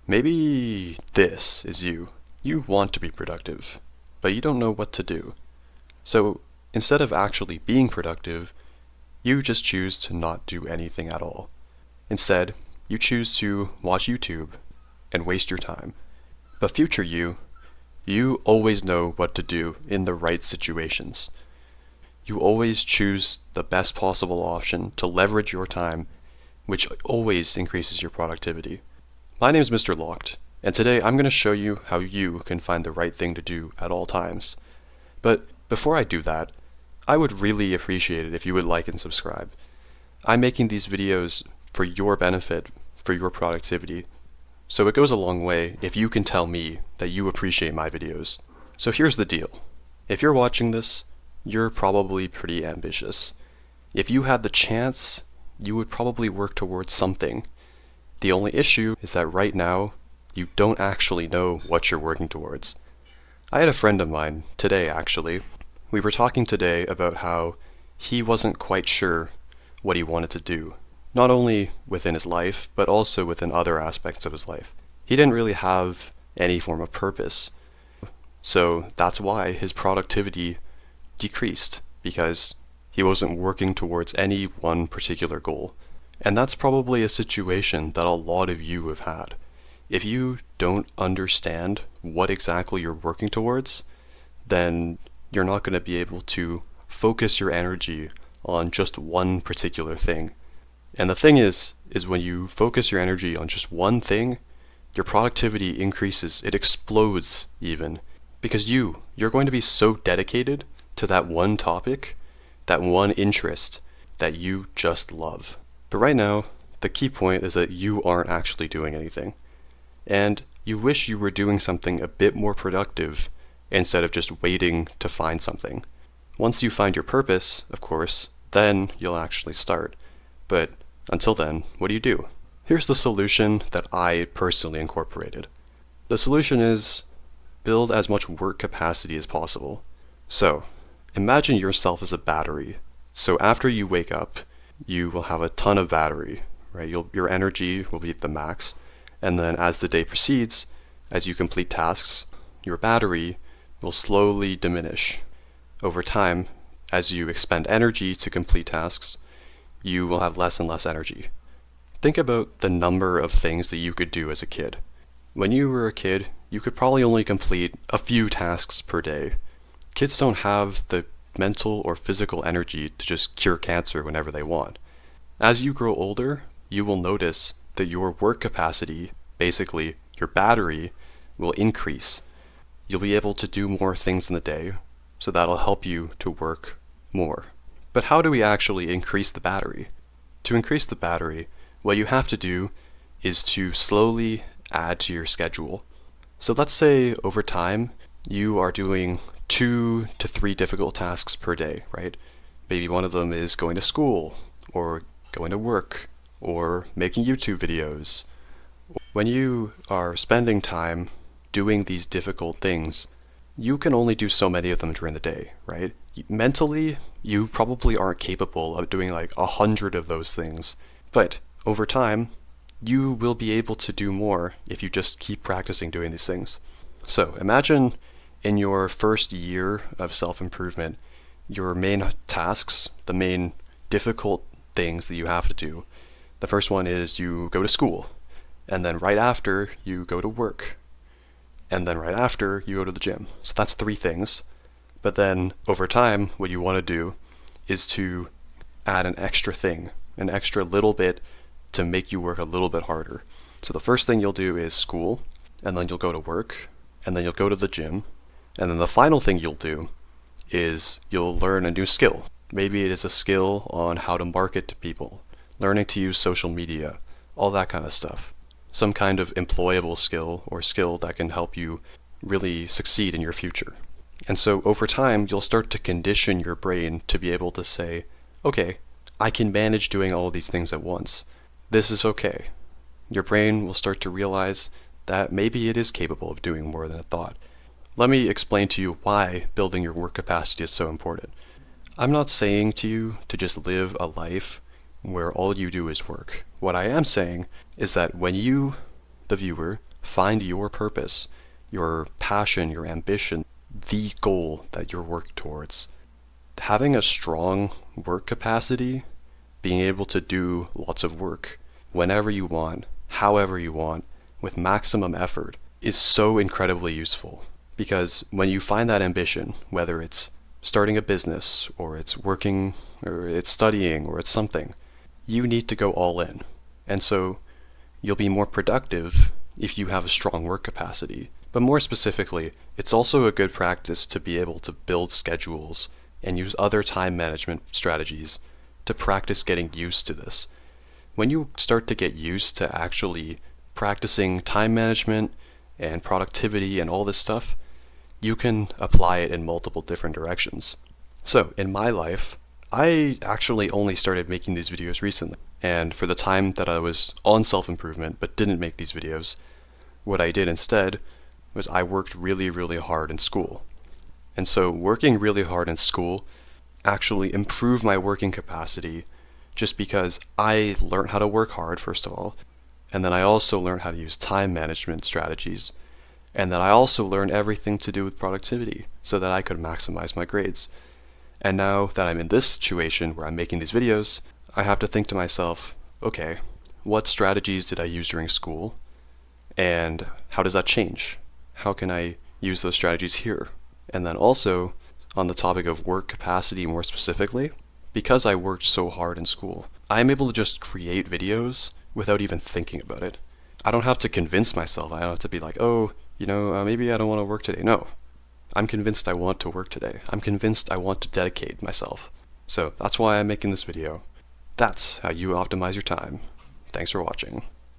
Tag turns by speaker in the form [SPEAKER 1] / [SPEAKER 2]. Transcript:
[SPEAKER 1] Maybe this is you. You want to be productive, but you don't know what to do. So instead of actually being productive, you just choose to not do anything at all. Instead, you choose to watch YouTube and waste your time. But future you always know what to do in the right situations. You always choose the best possible option to leverage your time, which always increases your productivity. My name is Mr. Locked, and today I'm going to show you how you can find the right thing to do at all times. But before I do that, I would really appreciate it if you would like and subscribe. I'm making these videos for your benefit, for your productivity, so it goes a long way if you can tell me that you appreciate my videos. So here's the deal. If you're watching this, you're probably pretty ambitious. If you had the chance, you would probably work towards something. The only issue is that right now, you don't actually know what you're working towards. I had a friend of mine, today actually. We were talking today about how he wasn't quite sure what he wanted to do, not only within his life, but also within other aspects of his life. He didn't really have any form of purpose. So that's why his productivity decreased, because he wasn't working towards any one particular goal. And that's probably a situation that a lot of you have had. If you don't understand what exactly you're working towards, then you're not going to be able to focus your energy on just one particular thing. And the thing is when you focus your energy on just one thing, your productivity increases, it explodes even, because you're going to be so dedicated to that one topic, that one interest that you just love. But right now, the key point is that you aren't actually doing anything. And you wish you were doing something a bit more productive instead of just waiting to find something. Once you find your purpose, of course, then you'll actually start. But until then, what do? Here's the solution that I personally incorporated. The solution is build as much work capacity as possible. So, imagine yourself as a battery. So after you wake up, you will have a ton of battery, right? Your energy will be at the max. And then as the day proceeds, as you complete tasks, your battery will slowly diminish. Over time, as you expend energy to complete tasks, you will have less and less energy. Think about the number of things that you could do as a kid. When you were a kid, you could probably only complete a few tasks per day. Kids don't have the mental or physical energy to just cure cancer whenever they want. As you grow older, you will notice that your work capacity, basically your battery, will increase. You'll be able to do more things in the day, so that'll help you to work more. But how do we actually increase the battery? To increase the battery, what you have to do is to slowly add to your schedule. So let's say over time, you are doing 2 to 3 difficult tasks per day, right? Maybe one of them is going to school, or going to work, or making YouTube videos. When you are spending time doing these difficult things, you can only do so many of them during the day, right? Mentally, you probably aren't capable of doing like 100 of those things, but over time, you will be able to do more if you just keep practicing doing these things. So imagine in your first year of self-improvement, your main tasks, the main difficult things that you have to do, the first one is you go to school, and then right after you go to work, and then right after you go to the gym. So that's 3 things. But then over time, what you want to do is to add an extra thing, an extra little bit to make you work a little bit harder. So the first thing you'll do is school, and then you'll go to work, and then you'll go to the gym, and then the final thing you'll do is you'll learn a new skill. Maybe it is a skill on how to market to people, learning to use social media, all that kind of stuff. Some kind of employable skill or skill that can help you really succeed in your future. And so over time, you'll start to condition your brain to be able to say, okay, I can manage doing all of these things at once. This is okay. Your brain will start to realize that maybe it is capable of doing more than it thought. Let me explain to you why building your work capacity is so important. I'm not saying to you to just live a life where all you do is work. What I am saying is that when you, the viewer, find your purpose, your passion, your ambition, the goal that you're working towards. Having a strong work capacity, being able to do lots of work whenever you want, however you want, with maximum effort, is so incredibly useful. Because when you find that ambition, whether it's starting a business, or it's working, or it's studying, or it's something, you need to go all in. And so you'll be more productive if you have a strong work capacity. But more specifically, it's also a good practice to be able to build schedules and use other time management strategies to practice getting used to this. When you start to get used to actually practicing time management and productivity and all this stuff, you can apply it in multiple different directions. So in my life, I actually only started making these videos recently. And for the time that I was on self-improvement but didn't make these videos, what I did instead was I worked really, really hard in school. And so working really hard in school actually improved my working capacity just because I learned how to work hard, first of all, and then I also learned how to use time management strategies, and then I also learned everything to do with productivity so that I could maximize my grades. And now that I'm in this situation where I'm making these videos, I have to think to myself, okay, what strategies did I use during school? And how does that change? How can I use those strategies here? And then also, on the topic of work capacity more specifically, because I worked so hard in school, I'm able to just create videos without even thinking about it. I don't have to convince myself. I don't have to be like, oh, maybe I don't want to work today. No, I'm convinced I want to work today. I'm convinced I want to dedicate myself. So that's why I'm making this video. That's how you optimize your time. Thanks for watching.